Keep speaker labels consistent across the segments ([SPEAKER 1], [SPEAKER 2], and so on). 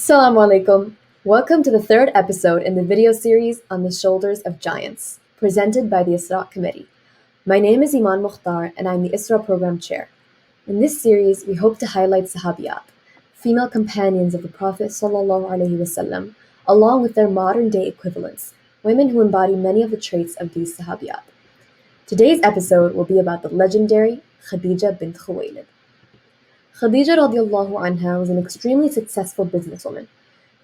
[SPEAKER 1] Assalamu alaikum. Welcome to the third episode in the video series on the shoulders of giants, presented by the Isra Committee. My name is Iman Mukhtar and I'm the Isra Program Chair. In this series, we hope to highlight Sahabiyat, female companions of the Prophet ﷺ, along with their modern-day equivalents, women who embody many of the traits of these Sahabiyat. Today's episode will be about the legendary Khadija bint Khuwaylid. Khadija Radillahura anha was an extremely successful businesswoman.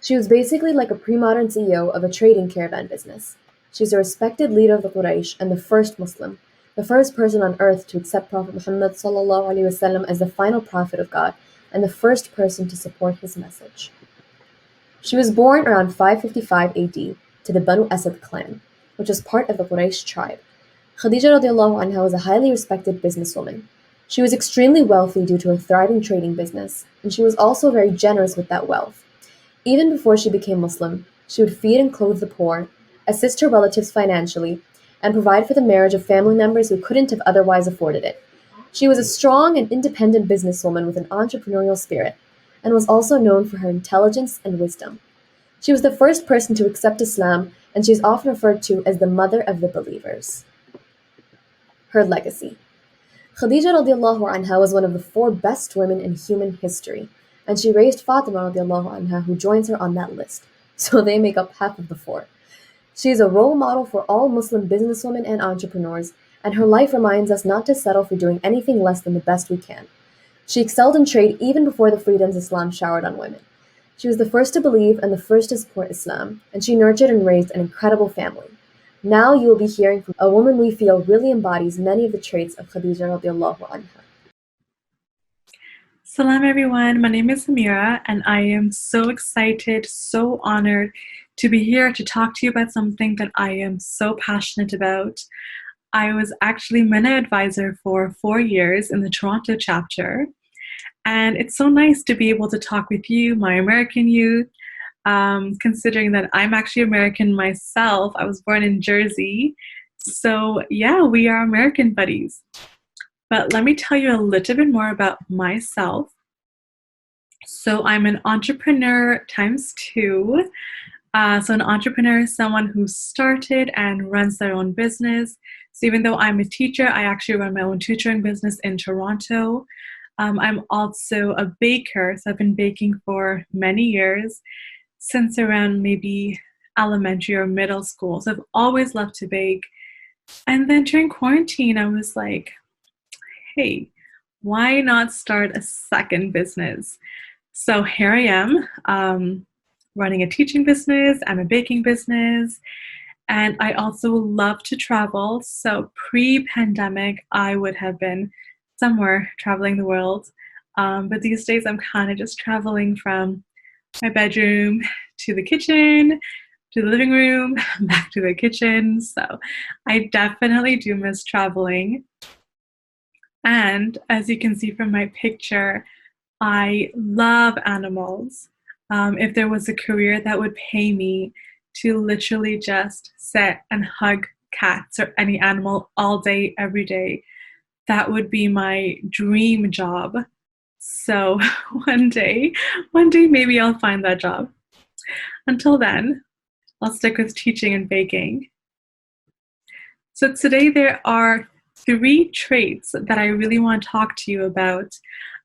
[SPEAKER 1] She was basically like a pre-modern CEO of a trading caravan business. She's a respected leader of the Quraysh and the first Muslim, the first person on earth to accept Prophet Muhammad ﷺ as the final prophet of God and the first person to support his message. She was born around 555 AD to the Banu Asad clan, which was part of the Quraysh tribe. Khadija radiallahu anha was a highly respected businesswoman. She was extremely wealthy due to her thriving trading business, and she was also very generous with that wealth. Even before she became Muslim, she would feed and clothe the poor, assist her relatives financially, and provide for the marriage of family members who couldn't have otherwise afforded it. She was a strong and independent businesswoman with an entrepreneurial spirit, and was also known for her intelligence and wisdom. She was the first person to accept Islam, and she is often referred to as the mother of the believers. Her legacy. Khadija radiallahu anha was one of the 4 best women in human history, and she raised Fatima radiallahu anha, who joins her on that list, so they make up half of the 4. She is a role model for all Muslim businesswomen and entrepreneurs, and her life reminds us not to settle for doing anything less than the best we can. She excelled in trade even before the freedoms Islam showered on women. She was the first to believe and the first to support Islam, and she nurtured and raised an incredible family. Now you will be hearing from a woman we feel really embodies many of the traits of Khadija radiallahu anha.
[SPEAKER 2] Salam everyone, my name is Amira and I am so excited, so honored to be here to talk to you about something that I am so passionate about. I was actually MENA advisor for 4 years in the Toronto chapter, and it's so nice to be able to talk with you, my American youth, considering that I'm actually American myself. I was born in Jersey. So yeah, we are American buddies. But let me tell you a little bit more about myself. So I'm an entrepreneur times 2. So an entrepreneur is someone who started and runs their own business. So even though I'm a teacher, I actually run my own tutoring business in Toronto. I'm also a baker. So I've been baking for many years, since around maybe elementary or middle school. So I've always loved to bake. And then during quarantine, I was like, hey, why not start a second business? So here I am, running a teaching business and a baking business. And I also love to travel. So pre-pandemic, I would have been somewhere traveling the world. But these days, I'm kind of just traveling from my bedroom to the kitchen, to the living room, back to the kitchen. So I definitely do miss traveling. And as you can see from my picture, I love animals. If there was a career that would pay me to literally just sit and hug cats or any animal all day, every day, that would be my dream job. So one day maybe I'll find that job. Until then, I'll stick with teaching and baking. So today there are 3 traits that I really want to talk to you about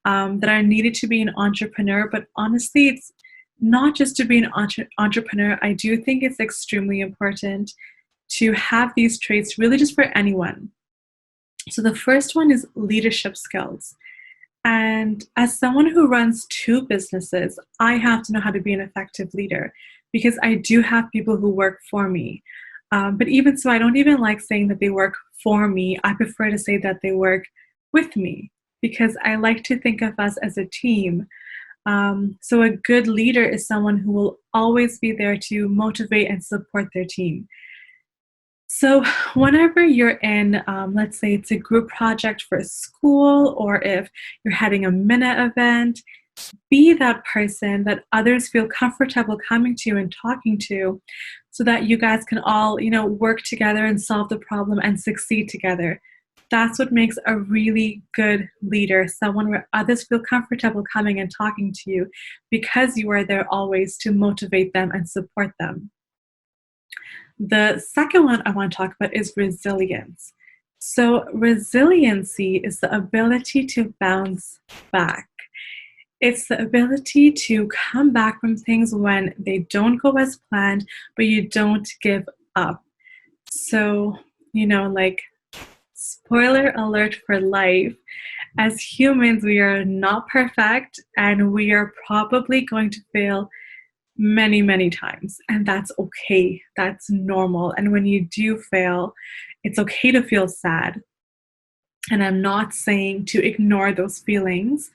[SPEAKER 2] that are needed to be an entrepreneur. But honestly, it's not just to be an entrepreneur. I do think it's extremely important to have these traits really just for anyone. So the first one is leadership skills. And as someone who runs 2 businesses, I have to know how to be an effective leader because I do have people who work for me. But even so, I don't even like saying that they work for me. I prefer to say that they work with me because I like to think of us as a team. So a good leader is someone who will always be there to motivate and support their team. So whenever you're in, let's say it's a group project for a school, or if you're heading a MENA event, be that person that others feel comfortable coming to you and talking to so that you guys can all, work together and solve the problem and succeed together. That's what makes a really good leader, someone where others feel comfortable coming and talking to you because you are there always to motivate them and support them. The second one I want to talk about is resilience. So, resiliency is the ability to bounce back. It's the ability to come back from things when they don't go as planned, but you don't give up. So, like, spoiler alert for life. As humans, we are not perfect and we are probably going to fail many, many times. And that's okay. That's normal. And when you do fail, it's okay to feel sad. And I'm not saying to ignore those feelings.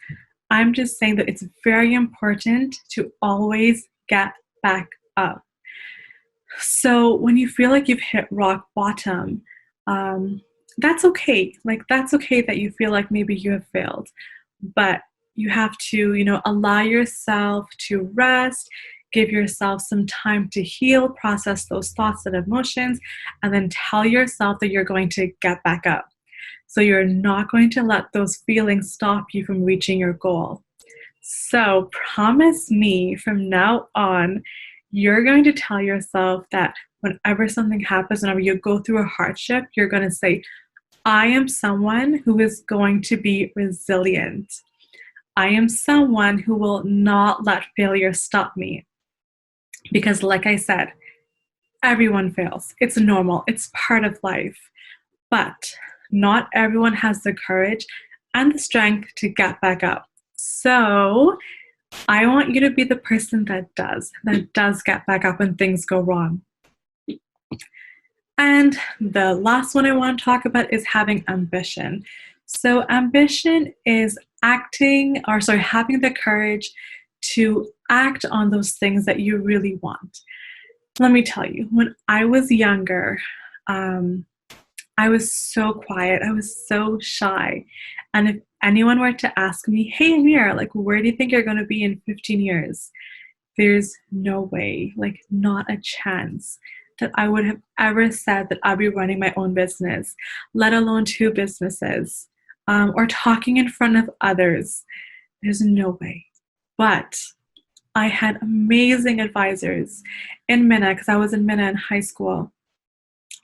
[SPEAKER 2] I'm just saying that it's very important to always get back up. So when you feel like you've hit rock bottom, that's okay. Like, that's okay that you feel like maybe you have failed. But you have to, allow yourself to rest, give yourself some time to heal, process those thoughts and emotions, and then tell yourself that you're going to get back up. So you're not going to let those feelings stop you from reaching your goal. So promise me from now on, you're going to tell yourself that whenever something happens, whenever you go through a hardship, you're going to say, I am someone who is going to be resilient. I am someone who will not let failure stop me. Because like I said, everyone fails. It's normal. It's part of life. But not everyone has the courage and the strength to get back up. So I want you to be the person that does get back up when things go wrong. And the last one I want to talk about is having ambition. So ambition is having the courage to act on those things that you really want. Let me tell you, when I was younger, I was so quiet. I was so shy. And if anyone were to ask me, hey, Amir, like, where do you think you're going to be in 15 years? There's no way, like, not a chance that I would have ever said that I'd be running my own business, let alone 2 businesses, or talking in front of others. There's no way. But I had amazing advisors in Minna, because I was in Minna in high school,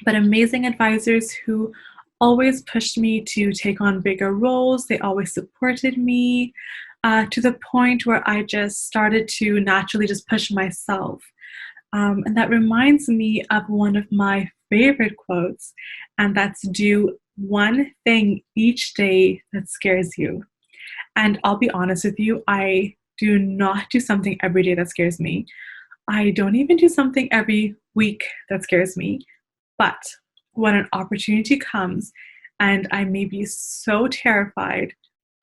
[SPEAKER 2] but amazing advisors who always pushed me to take on bigger roles. They always supported me to the point where I just started to naturally just push myself. And that reminds me of one of my favorite quotes, and that's do one thing each day that scares you. And I'll be honest with you, I do not do something every day that scares me. I don't even do something every week that scares me. But when an opportunity comes and I may be so terrified,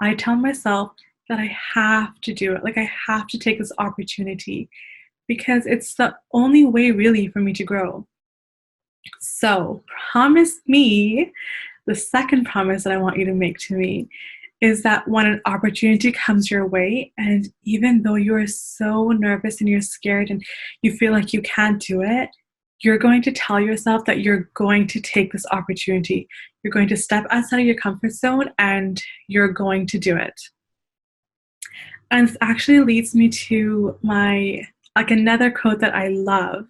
[SPEAKER 2] I tell myself that I have to do it. Like, I have to take this opportunity because it's the only way really for me to grow. So promise me, the second promise that I want you to make to me is that when an opportunity comes your way, and even though you're so nervous and you're scared and you feel like you can't do it, you're going to tell yourself that you're going to take this opportunity. You're going to step outside of your comfort zone and you're going to do it. And this actually leads me to another quote that I love,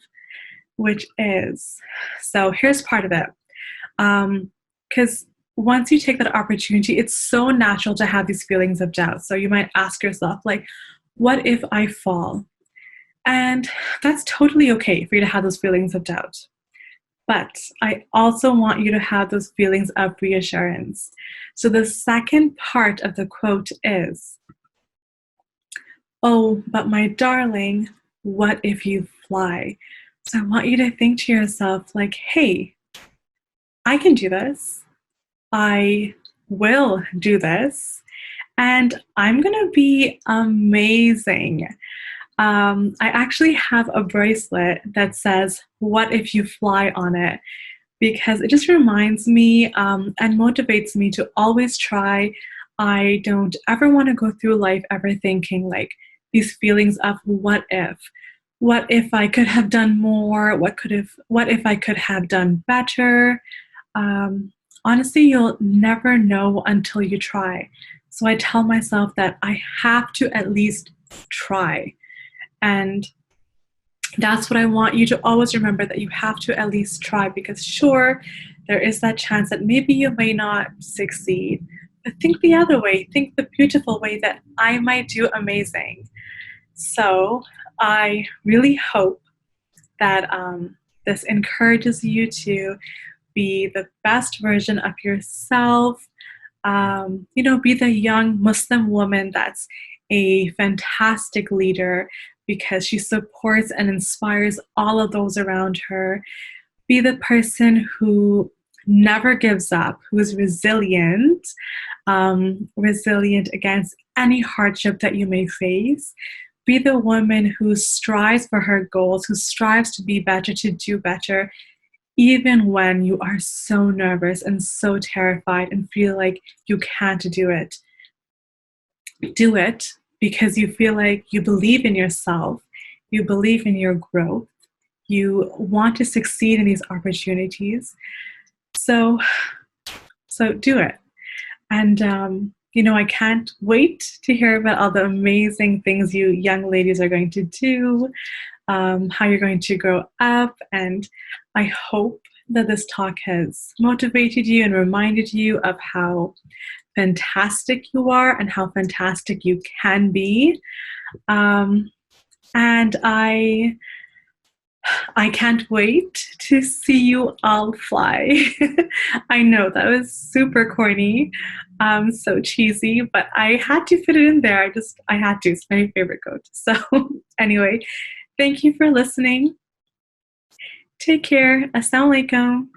[SPEAKER 2] which is, so here's part of it. Because once you take that opportunity, it's so natural to have these feelings of doubt. So you might ask yourself, like, what if I fall? And that's totally okay for you to have those feelings of doubt. But I also want you to have those feelings of reassurance. So the second part of the quote is, oh, but my darling, what if you fly? So I want you to think to yourself, like, hey, I can do this. I will do this. And I'm going to be amazing. I actually have a bracelet that says, what if you fly on it? Because it just reminds me and motivates me to always try. I don't ever want to go through life ever thinking like these feelings of what if? What if I could have done more? What if I could have done better? honestly, you'll never know until you try. So I tell myself that I have to at least try. And that's what I want you to always remember, that you have to at least try, because sure, there is that chance that maybe you may not succeed. But think the other way, think the beautiful way, that I might do amazing. So I really hope that this encourages you to be the best version of yourself. Be the young Muslim woman that's a fantastic leader because she supports and inspires all of those around her. Be the person who never gives up, who is resilient, resilient against any hardship that you may face. Be the woman who strives for her goals, who strives to be better, to do better, even when you are so nervous and so terrified and feel like you can't do it. Do it because you feel like you believe in yourself, you believe in your growth, you want to succeed in these opportunities. So do it. And I can't wait to hear about all the amazing things you young ladies are going to do, how you're going to grow up. And I hope that this talk has motivated you and reminded you of how fantastic you are and how fantastic you can be. And I can't wait to see you all fly. I know that was super corny, so cheesy, but I had to fit it in there. I had to. It's my favorite quote. So anyway, thank you for listening. Take care. Assalamu alaikum.